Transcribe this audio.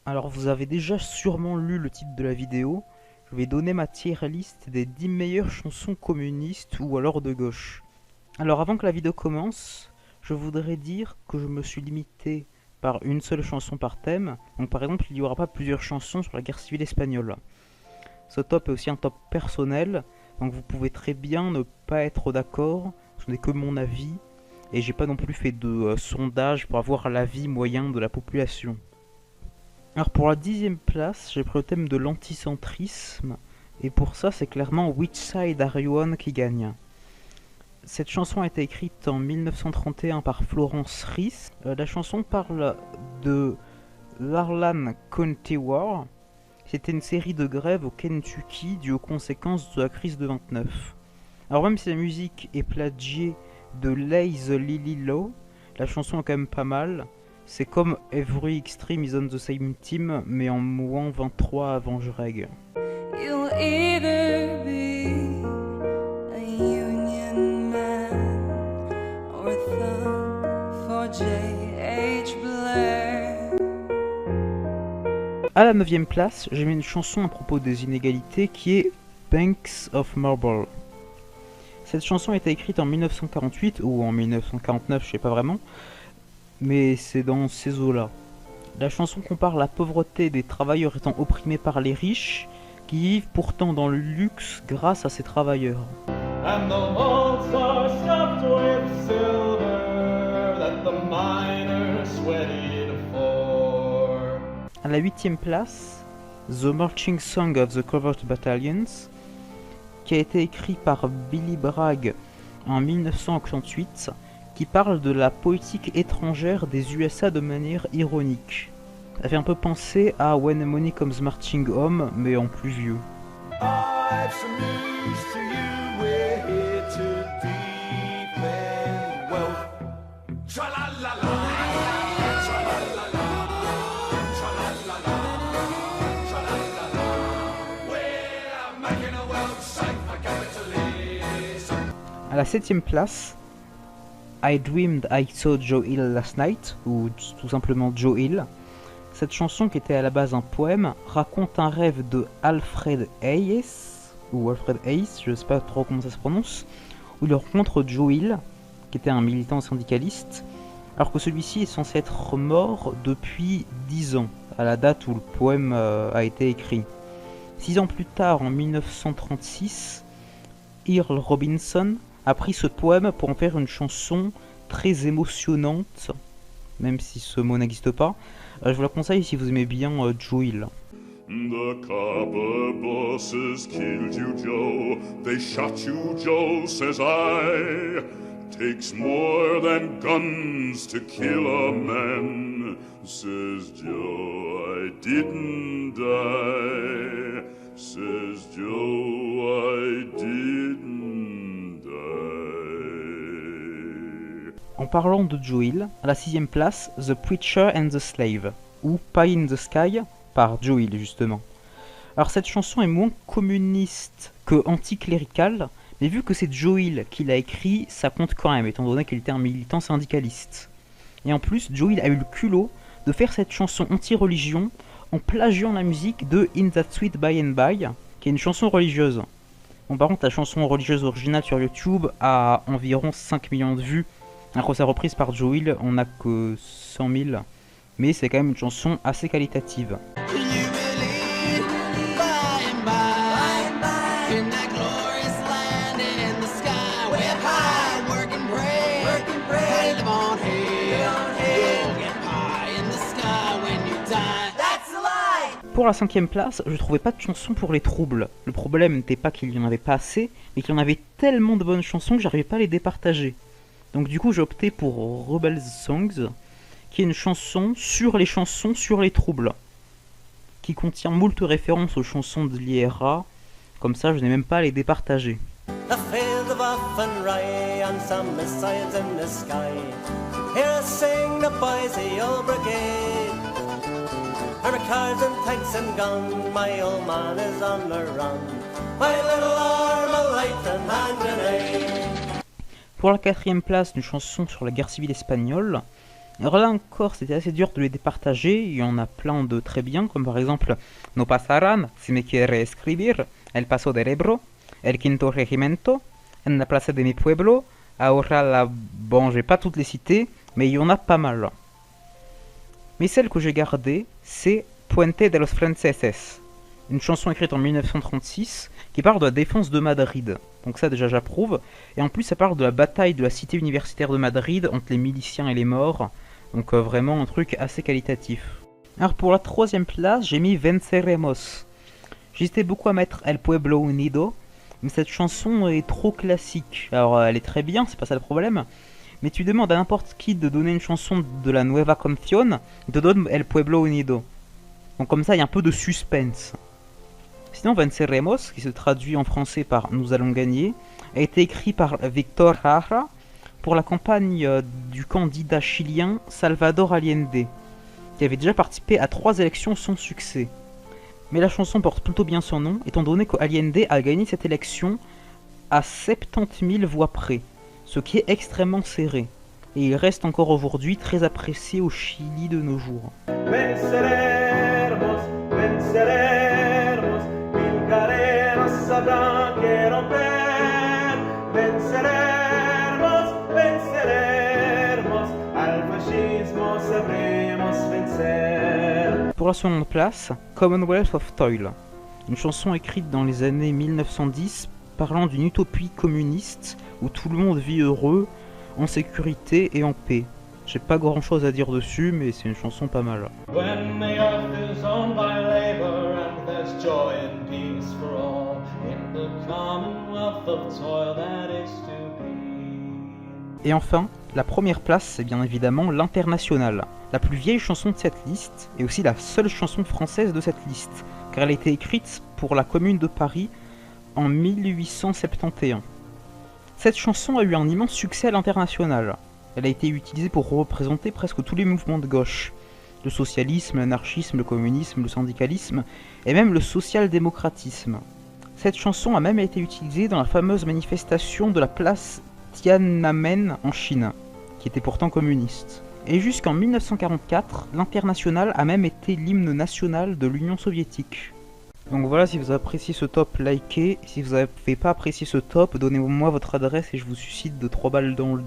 Alors vous avez déjà sûrement lu le titre de la vidéo, je vais donner ma tier list des 10 meilleures chansons communistes ou alors de gauche. Alors avant que la vidéo commence, je voudrais dire que je me suis limité par une seule chanson par thème. Donc par exemple, il n'y aura pas plusieurs chansons sur la guerre civile espagnole. Ce top est aussi un top personnel, donc vous pouvez très bien ne pas être d'accord, ce n'est que mon avis, et j'ai pas non plus fait de sondage pour avoir l'avis moyen de la population. Alors pour la 10e place, j'ai pris le thème de l'anticentrisme, et pour ça c'est clairement Which Side Are You On qui gagne. Cette chanson a été écrite en 1931 par Florence Rhys. La chanson parle de l'Harlan County War. C'était une série de grèves au Kentucky dues aux conséquences de la crise de 29. Alors même si la musique est plagiée de Lay the Lily Low, la chanson est quand même pas mal. C'est comme Every Extreme is on the same team, mais en moins 23 avant Jreg. You'll either be a union man or a thug for J.H. Blair. À la 9e place, j'ai mis une chanson à propos des inégalités qui est Banks of Marble. Cette chanson a été écrite en 1948 ou en 1949, je sais pas vraiment, mais c'est dans ces eaux-là. La chanson compare la pauvreté des travailleurs étant opprimés par les riches, qui vivent pourtant dans le luxe grâce à ces travailleurs. And the malts are stuffed with silver that the miners sweated for. À la 8e place, The Marching Song of the Covert Battalions, qui a été écrit par Billy Bragg en 1968, qui parle de la politique étrangère des USA de manière ironique. Ça fait un peu penser à When Money Comes Marching Home, mais en plus vieux. I've some news to you, we're here to defend wealth. Tra-la-la-la, tra-la-la-la, tra-la-la-la, tra-la-la-la. We're making a world safe for capitalism. À la 7e place, I Dreamed I Saw Joe Hill Last Night, ou tout simplement Joe Hill. Cette chanson, qui était à la base un poème, raconte un rêve de Alfred Hayes, ou Alfred Hayes, je ne sais pas trop comment ça se prononce, où il rencontre Joe Hill, qui était un militant syndicaliste, alors que celui-ci est censé être mort depuis 10 ans, à la date où le poème a été écrit. 6 ans plus tard, en 1936, Earl Robinson a pris ce poème pour en faire une chanson très émotionnante, même si ce mot n'existe pas. Je vous la conseille si vous aimez bien Joe Hill. The copper bosses killed you, Joe. They shot you, Joe, says I. Takes more than guns to kill a man, says Joe. I didn't die, says Joe. I didn't die. En parlant de Joe Hill, à la 6e place, The Preacher and the Slave, ou Pie in the Sky, par Joe Hill justement. Alors cette chanson est moins communiste que anticléricale, mais vu que c'est Joe Hill qui l'a écrit, ça compte quand même, étant donné qu'il était un militant syndicaliste. Et en plus, Joe Hill a eu le culot de faire cette chanson anti-religion en plagiant la musique de In That Sweet By and By, qui est une chanson religieuse. Bon, par contre, la chanson religieuse originale sur YouTube a environ 5 millions de vues, alors que sa reprise par Joe Hill, on n'a que 100 000, mais c'est quand même une chanson assez qualitative. Pour la 5e place, je trouvais pas de chanson pour les troubles. Le problème n'était pas qu'il y en avait pas assez, mais qu'il y en avait tellement de bonnes chansons que j'arrivais pas à les départager. Donc du coup j'ai opté pour Rebel Songs, qui est une chanson sur les troubles, qui contient moult références aux chansons de l'IRA, comme ça je n'ai même pas à les départager. The fields of Offenray and some missiles in the sky. Here sing the boys of the old brigade. Armored cars and tanks and guns, my old man is on the run. My little Armalite and hand grenade. Pour la 4e place, une chanson sur la guerre civile espagnole, Alors là encore, c'était assez dur de les départager, il y en a plein de très bien, comme par exemple No pasarán, si me quiere escribir, El Paso del Ebro, El Quinto Regimiento, En la Plaza de mi Pueblo, Ahora la... Bon, je vais pas toutes les citer, mais il y en a pas mal. Mais celle que j'ai gardée, c'est Puente de los Franceses, une chanson écrite en 1936 qui parle de la défense de Madrid. Donc ça déjà j'approuve. Et en plus ça parle de la bataille de la cité universitaire de Madrid entre les miliciens et les morts. Donc vraiment un truc assez qualitatif. Alors pour la troisième place, j'ai mis Venceremos. J'hésitais beaucoup à mettre El Pueblo Unido, mais cette chanson est trop classique. Alors elle est très bien, c'est pas ça le problème. Mais tu demandes à n'importe qui de donner une chanson de la Nueva Canción, il te donne El Pueblo Unido. Donc comme ça il y a un peu de suspense. Sinon Venceremos, qui se traduit en français par Nous allons gagner, a été écrit par Víctor Jara pour la campagne du candidat chilien Salvador Allende, qui avait déjà participé à 3 élections sans succès. Mais la chanson porte plutôt bien son nom, étant donné qu'Allende a gagné cette élection à 70 000 voix près, ce qui est extrêmement serré. Et il reste encore aujourd'hui très apprécié au Chili de nos jours. Venceremos, venceremos, mil cadenas sabrán que romper. Venceremos, venceremos, al fascismo sabremos vencer. Pour la seconde place, Commonwealth of Toil, une chanson écrite dans les années 1910 parlant d'une utopie communiste où tout le monde vit heureux, en sécurité et en paix. J'ai pas grand chose à dire dessus, mais c'est une chanson pas mal. When the earth is owned by labor and there's joy and peace for all in the commonwealth of toil that is to be. Et enfin, la première place, c'est bien évidemment l'Internationale, la plus vieille chanson de cette liste, et aussi la seule chanson française de cette liste, car elle a été écrite pour la Commune de Paris en 1871. Cette chanson a eu un immense succès à l'international. Elle a été utilisée pour représenter presque tous les mouvements de gauche. Le socialisme, l'anarchisme, le communisme, le syndicalisme, et même le social-démocratisme. Cette chanson a même été utilisée dans la fameuse manifestation de la place Tiananmen en Chine, qui était pourtant communiste. Et jusqu'en 1944, l'Internationale a même été l'hymne national de l'Union soviétique. Donc voilà, si vous avez apprécié ce top, likez. Si vous n'avez pas apprécié ce top, donnez-moi votre adresse et je vous suscite de 3 balles dans le